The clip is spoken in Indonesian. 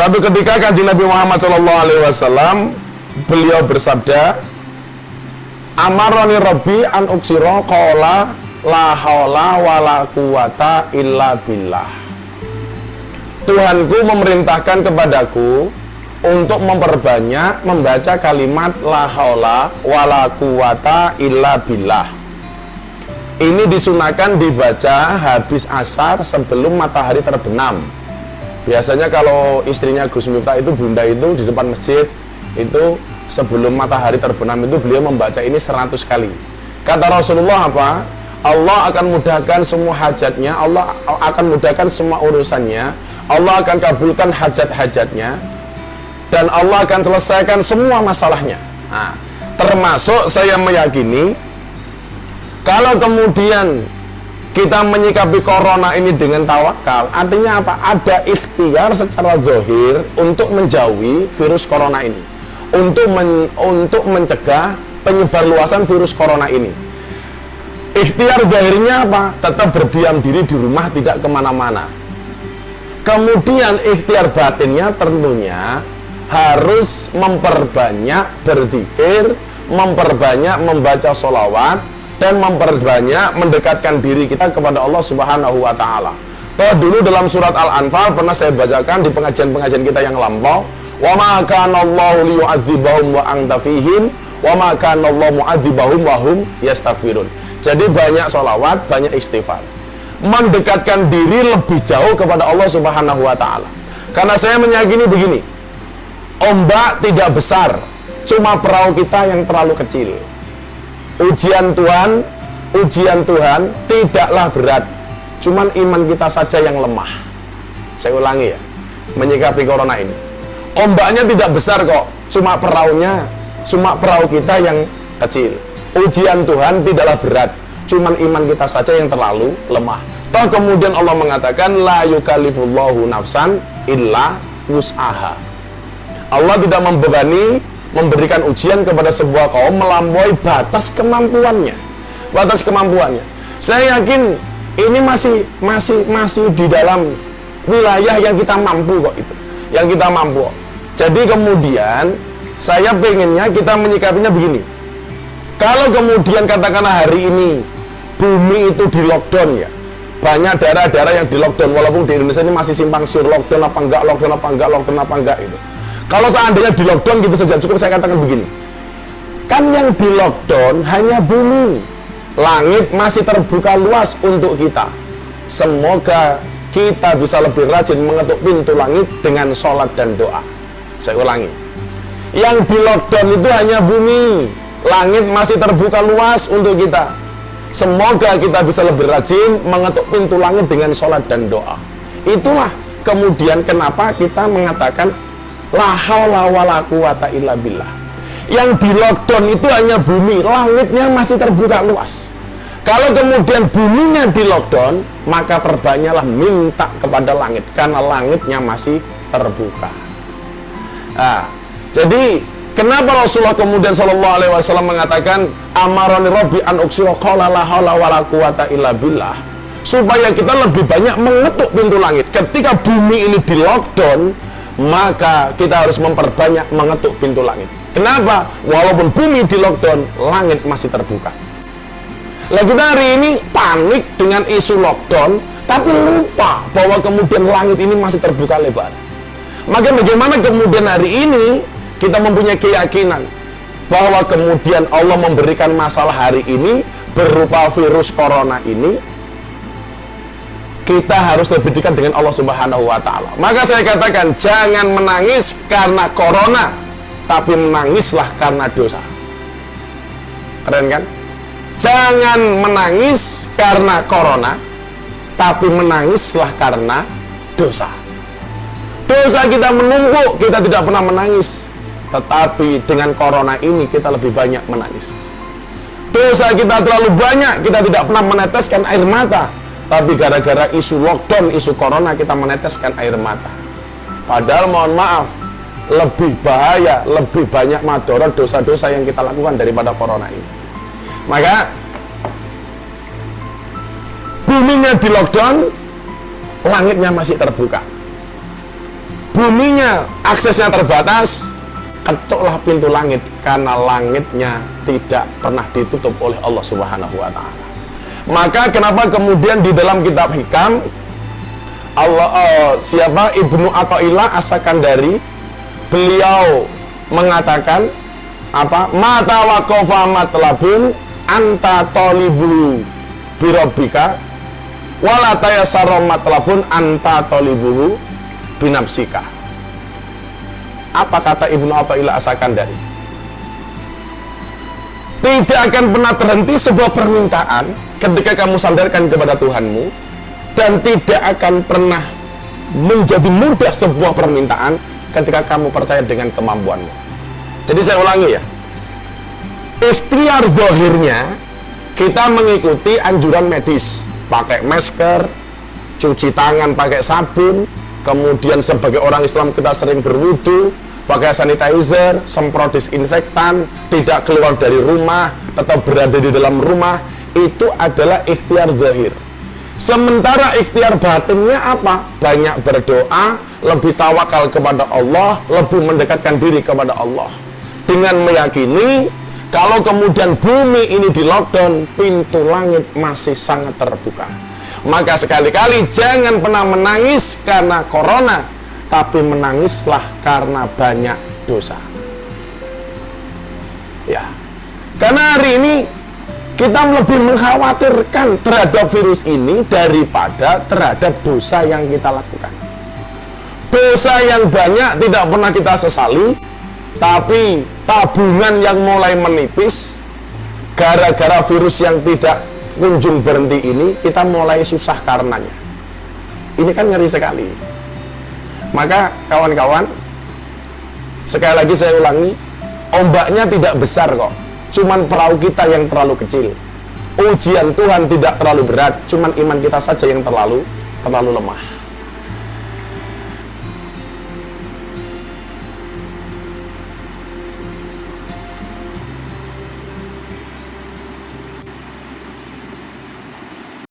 Suatu ketika Kanjeng Nabi Muhammad SAW beliau bersabda, amaroni Rabbi an uksiro qala la haula wala quwata illa billah. Tuhanku memerintahkan kepadaku untuk memperbanyak membaca kalimat la haula wala quwata illa billah. Ini disunahkan dibaca habis asar sebelum matahari terbenam. Biasanya kalau istrinya Gus Miftah itu, bunda itu di depan masjid itu sebelum matahari terbenam itu beliau membaca ini 100 kali. Kata Rasulullah apa? Allah akan mudahkan semua hajatnya, Allah akan mudahkan semua urusannya, Allah akan kabulkan hajat-hajatnya, dan Allah akan selesaikan semua masalahnya. Nah, termasuk saya meyakini kalau kemudian kita menyikapi corona ini dengan tawakal, artinya apa? Ada ikhtiar secara zahir untuk menjauhi virus corona ini, untuk mencegah penyebar luasan virus corona ini. Ikhtiar zahirnya apa? Tetap berdiam diri di rumah, tidak kemana-mana. Kemudian ikhtiar batinnya tentunya harus memperbanyak berzikir, memperbanyak membaca sholawat, dan memperbanyak mendekatkan diri kita kepada Allah Subhanahu wa Ta'ala. Toh dulu dalam surat Al-Anfal pernah saya bacakan di pengajian-pengajian kita yang lampau, wa ma kana Allahu liyu'adzibahum wa anta fihim wa ma kana Allahu mu'adzibahum wa hum yastaghfirun. Jadi banyak sholawat, banyak istighfar, mendekatkan diri lebih jauh kepada Allah Subhanahu wa Ta'ala. Karena saya meyakini begini, ombak tidak besar, cuma perahu kita yang terlalu kecil. Ujian Tuhan tidaklah berat, cuman iman kita saja yang lemah. Saya ulangi ya, menyikapi corona ini, ombaknya tidak besar kok, cuma perahu kita yang kecil. Ujian Tuhan tidaklah berat, cuman iman kita saja yang terlalu lemah. Toh kemudian Allah mengatakan la yukallifullahu nafsan illa wus'aha. Allah tidak memberikan ujian kepada sebuah kaum melampaui batas kemampuannya. Saya yakin ini masih di dalam wilayah yang kita mampu kok itu. Yang kita mampu. Jadi kemudian saya pengennya kita menyikapinya begini. Kalau kemudian katakanlah hari ini bumi itu di lockdown ya. Banyak daerah-daerah yang di lockdown, walaupun di Indonesia ini masih simpang siur, lockdown apa enggak itu. Kalau seandainya di lockdown gitu saja cukup, saya katakan begini, kan yang di lockdown hanya bumi, langit masih terbuka luas untuk kita. Semoga kita bisa lebih rajin mengetuk pintu langit dengan sholat dan doa. Saya ulangi, yang di lockdown itu hanya bumi, langit masih terbuka luas untuk kita. Semoga kita bisa lebih rajin mengetuk pintu langit dengan sholat dan doa. Itulah kemudian kenapa kita mengatakan la haula wala quwata illa billah. Yang di lockdown itu hanya bumi, langitnya masih terbuka luas. Kalau kemudian buminya di lockdown, maka perbanyaklah minta kepada langit, karena langitnya masih terbuka. Nah, jadi kenapa Rasulullah kemudian sallallahu alaihi wasallam mengatakan amaroni Rabbi an uksira qala la haula wala quwata illa billah, supaya kita lebih banyak mengetuk pintu langit. Ketika bumi ini di lockdown, maka kita harus memperbanyak mengetuk pintu langit. Kenapa? Walaupun bumi di lockdown, langit masih terbuka. Lah kita hari ini panik dengan isu lockdown, tapi lupa bahwa kemudian langit ini masih terbuka lebar. Maka bagaimana kemudian hari ini kita mempunyai keyakinan bahwa kemudian Allah memberikan masalah hari ini berupa virus corona ini, kita harus lebih dekat dengan Allah Subhanahu wa Ta'ala. Maka saya katakan, jangan menangis karena corona, tapi menangislah karena dosa. Keren kan? Jangan menangis karena corona, tapi menangislah karena dosa. Dosa kita menumpuk, kita tidak pernah menangis. Tetapi dengan corona ini kita lebih banyak menangis. Dosa kita terlalu banyak, kita tidak pernah meneteskan air mata. Tapi gara-gara isu lockdown, isu corona, kita meneteskan air mata. Padahal mohon maaf, lebih bahaya, lebih banyak madorot dosa-dosa yang kita lakukan daripada corona ini. Maka buminya di lockdown, langitnya masih terbuka. buminya aksesnya terbatas, ketuklah pintu langit, karena langitnya tidak pernah ditutup oleh Allah Subhanahu wa Ta'ala. Maka kenapa kemudian di dalam kitab Hikam siapa Ibnu Athaillah As-Sakandari, beliau mengatakan apa? Mata waqafa matlabun anta talibu birabbika wala tayassara matlabun anta talibuhu binafsika. Apa kata Ibnu Athaillah As-Sakandari? Tidak akan pernah terhenti sebuah permintaan ketika kamu sandarkan kepada Tuhanmu, dan tidak akan pernah menjadi mudah sebuah permintaan ketika kamu percaya dengan kemampuanmu. Jadi saya ulangi ya, ikhtiar zahirnya kita mengikuti anjuran medis, pakai masker, cuci tangan pakai sabun, kemudian sebagai orang Islam kita sering berwudu, pakai sanitizer, semprot disinfektan, tidak keluar dari rumah, tetap berada di dalam rumah. Itu adalah ikhtiar zahir. Sementara ikhtiar batinnya apa? Banyak berdoa, lebih tawakal kepada Allah, lebih mendekatkan diri kepada Allah, dengan meyakini kalau kemudian bumi ini di lockdown, pintu langit masih sangat terbuka. Maka sekali-kali jangan pernah menangis karena corona, tapi menangislah karena banyak dosa. Ya, karena hari ini kita lebih mengkhawatirkan terhadap virus ini daripada terhadap dosa yang kita lakukan. Dosa yang banyak tidak pernah kita sesali, tapi tabungan yang mulai menipis gara-gara virus yang tidak kunjung berhenti ini, kita mulai susah karenanya. Ini kan ngeri sekali. Maka kawan-kawan, sekali lagi saya ulangi, ombaknya tidak besar kok, cuman perahu kita yang terlalu kecil. Ujian Tuhan tidak terlalu berat, cuman iman kita saja yang terlalu lemah.